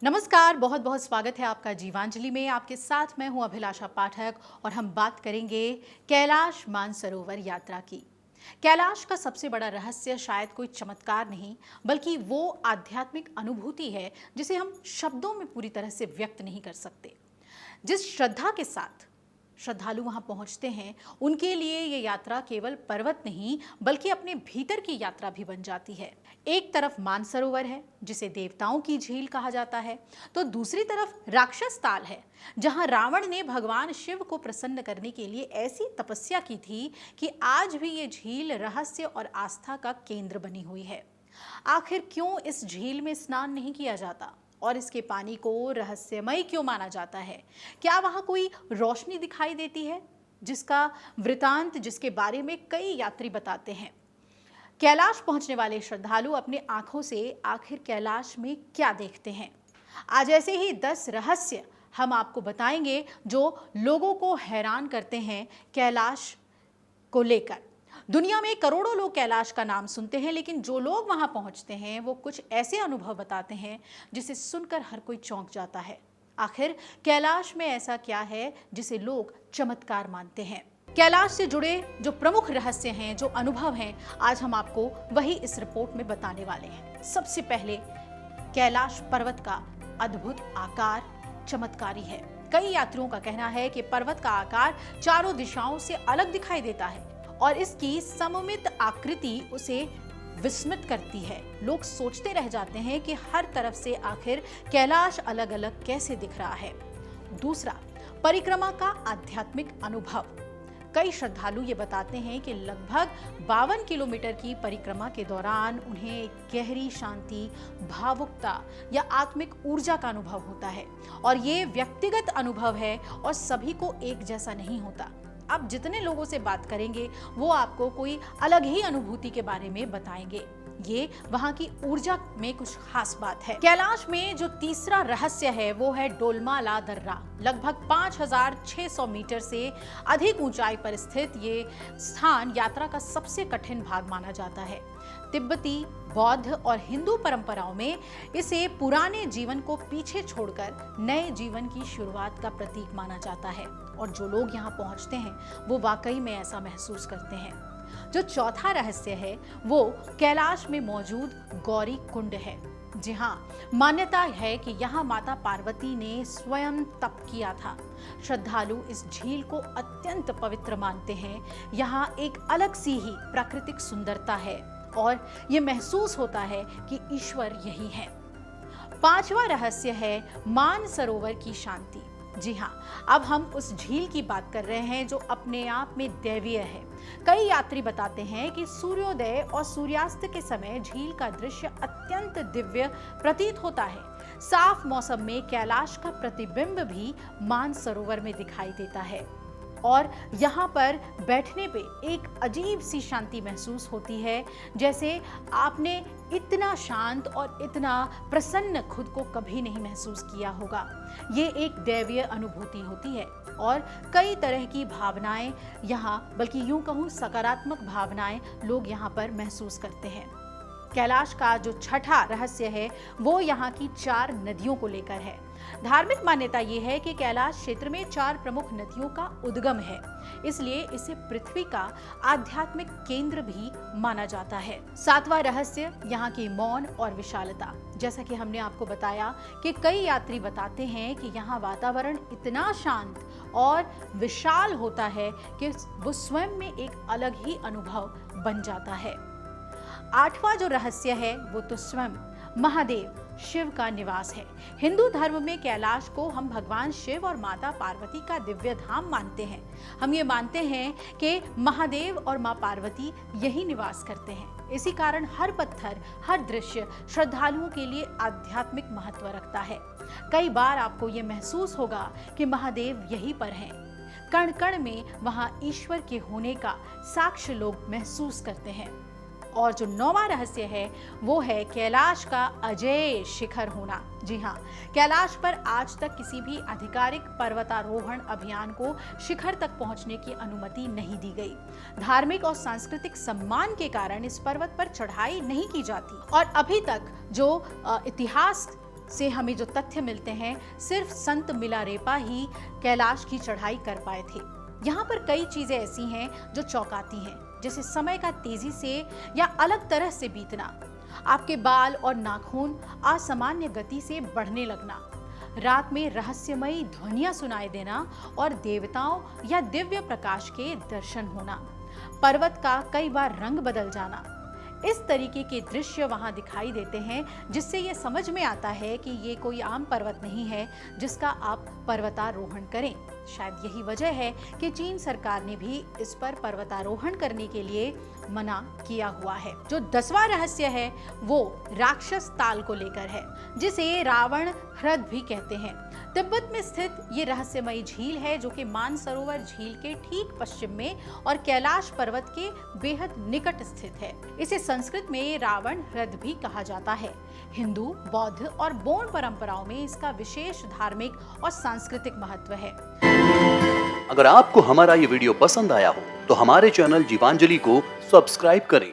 नमस्कार, बहुत बहुत स्वागत है आपका जीवांजलि में। आपके साथ मैं हूं अभिलाषा पाठक और हम बात करेंगे कैलाश मानसरोवर यात्रा की। कैलाश का सबसे बड़ा रहस्य शायद कोई चमत्कार नहीं, बल्कि वो आध्यात्मिक अनुभूति है जिसे हम शब्दों में पूरी तरह से व्यक्त नहीं कर सकते। जिस श्रद्धा के साथ श्रद्धालु वहां पहुंचते हैं, उनके लिए ये यात्रा केवल पर्वत नहीं बल्कि अपने भीतर की यात्रा भी बन जाती है। एक तरफ मानसरोवर है जिसे देवताओं की झील कहा जाता है, तो दूसरी तरफ राक्षस ताल है जहां रावण ने भगवान शिव को प्रसन्न करने के लिए ऐसी तपस्या की थी कि आज भी ये झील रहस्य और आस्था का केंद्र बनी हुई है। आखिर क्यों इस झील में स्नान नहीं किया जाता और इसके पानी को रहस्यमय क्यों माना जाता है? क्या वहां कोई रोशनी दिखाई देती है जिसका वृतांत, जिसके बारे में कई यात्री बताते हैं? कैलाश पहुंचने वाले श्रद्धालु अपने आंखों से आखिर कैलाश में क्या देखते हैं? आज ऐसे ही 10 रहस्य हम आपको बताएंगे जो लोगों को हैरान करते हैं कैलाश को लेकर। दुनिया में करोड़ों लोग कैलाश का नाम सुनते हैं, लेकिन जो लोग वहां पहुंचते हैं वो कुछ ऐसे अनुभव बताते हैं जिसे सुनकर हर कोई चौंक जाता है। आखिर कैलाश में ऐसा क्या है जिसे लोग चमत्कार मानते हैं? कैलाश से जुड़े जो प्रमुख रहस्य हैं, जो अनुभव हैं, आज हम आपको वही इस रिपोर्ट में बताने वाले हैं। सबसे पहले, कैलाश पर्वत का अद्भुत आकार चमत्कारी है। कई यात्रियों का कहना है कि पर्वत का आकार चारों दिशाओं से अलग दिखाई देता है और इसकी सममित आकृति उसे विस्मित करती है। लोग सोचते रह जाते हैं कि हर तरफ से आखिर कैलाश अलग अलग कैसे दिख रहा है। दूसरा, परिक्रमा का आध्यात्मिक अनुभव। कई श्रद्धालु ये बताते हैं कि लगभग 52 किलोमीटर की परिक्रमा के दौरान उन्हें गहरी शांति, भावुकता या आत्मिक ऊर्जा का अनुभव होता है और ये व्यक्तिगत अनुभव है और सभी को एक जैसा नहीं होता। आप जितने लोगों से बात करेंगे वो आपको कोई अलग ही अनुभूति के बारे में बताएंगे। ये वहां की ऊर्जा में कुछ खास बात है। कैलाश में जो तीसरा रहस्य है वो है डोलमाला दर्रा। लगभग 5600 मीटर से अधिक ऊंचाई पर स्थित ये स्थान यात्रा का सबसे कठिन भाग माना जाता है। तिब्बती, बौद्ध और हिंदू परंपराओं में इसे पुराने जीवन को पीछे छोड़कर नए जीवन की शुरुआत का प्रतीक माना जाता है और जो लोग यहाँ पहुँचते हैं वो वाकई में ऐसा महसूस करते हैं। जो चौथा रहस्य है वो कैलाश में मौजूद गौरी कुंड है। जी हाँ, मान्यता है कि यहाँ माता पार्वती ने स्वयं तप किया था। श्रद्धालु इस झील को अत्यंत पवित्र मानते हैं। यहाँ एक अलग सी ही प्राकृतिक सुंदरता है और ये महसूस होता है कि ईश्वर यही है। पांचवा रहस्य है मानसरोवर की शांति। जी हाँ, अब हम उस झील की बात कर रहे हैं जो अपने आप में दैवीय है। कई यात्री बताते हैं कि सूर्योदय और सूर्यास्त के समय झील का दृश्य अत्यंत दिव्य प्रतीत होता है। साफ मौसम में कैलाश का प्रतिबिंब भी मानसरोवर में दिखाई देता है और यहाँ पर बैठने पे एक अजीब सी शांति महसूस होती है, जैसे आपने इतना शांत और इतना प्रसन्न खुद को कभी नहीं महसूस किया होगा। ये एक दैवीय अनुभूति होती है और कई तरह की भावनाएं यहाँ, बल्कि यूं कहूँ सकारात्मक भावनाएं लोग यहाँ पर महसूस करते हैं। कैलाश का जो छठा रहस्य है वो यहाँ की 4 नदियों को लेकर है। धार्मिक मान्यता ये है कि कैलाश क्षेत्र में 4 प्रमुख नदियों का उद्गम है, इसलिए इसे पृथ्वी का आध्यात्मिक केंद्र भी माना जाता है। 7वां रहस्य यहाँ की मौन और विशालता। जैसा कि हमने आपको बताया कि कई यात्री बताते हैं कि यहाँ वातावरण इतना शांत और विशाल होता है कि वो स्वयं में एक अलग ही अनुभव बन जाता है। 8वां जो रहस्य है वो तो स्वयं महादेव शिव का निवास है। हिंदू धर्म में कैलाश को हम भगवान शिव और माता पार्वती का दिव्य धाम मानते हैं। हम ये मानते हैं कि महादेव और माँ पार्वती यही निवास करते हैं। इसी कारण हर पत्थर, हर दृश्य श्रद्धालुओं के लिए आध्यात्मिक महत्व रखता है। कई बार आपको ये महसूस होगा कि महादेव यहीं पर हैं। कण कण में वहाँ ईश्वर के होने का साक्ष्य लोग महसूस करते हैं। और जो 9वां रहस्य है वो है कैलाश का अजेय शिखर होना। जी हाँ, कैलाश पर आज तक किसी भी आधिकारिक पर्वतारोहण अभियान को शिखर तक पहुंचने की अनुमति नहीं दी गई। धार्मिक और सांस्कृतिक सम्मान के कारण इस पर्वत पर चढ़ाई नहीं की जाती और अभी तक जो इतिहास से हमें जो तथ्य मिलते हैं, सिर्फ संत मिलारेपा ही कैलाश की चढ़ाई कर पाए थे। यहाँ पर कई चीजें ऐसी हैं जो चौंकाती हैं, जैसे समय का तेजी से या अलग तरह से बीतना, आपके बाल और नाखून असामान्य गति से बढ़ने लगना, रात में रहस्यमयी ध्वनियां सुनाई देना और देवताओं या दिव्य प्रकाश के दर्शन होना, पर्वत का कई बार रंग बदल जाना। इस तरीके के दृश्य वहां दिखाई देते हैं, जिससे ये समझ में आता है कि ये कोई आम पर्वत नहीं है जिसका आप पर्वतारोहण करें। शायद यही वजह है कि चीन सरकार ने भी इस पर पर्वतारोहण करने के लिए मना किया हुआ है। जो 10वां रहस्य है वो राक्षस ताल को लेकर है, जिसे रावण ह्रद भी कहते हैं। तिब्बत में स्थित ये रहस्यमयी झील है, जो कि मानसरोवर झील के ठीक पश्चिम में और कैलाश पर्वत के बेहद निकट स्थित है। इसे संस्कृत में रावण ह्रद भी कहा जाता है। हिंदू, बौद्ध और बोन परंपराओं में इसका विशेष धार्मिक और सांस्कृतिक महत्व है। अगर आपको हमारा ये वीडियो पसंद आया हो तो हमारे चैनल जीवांजलि को सब्सक्राइब करें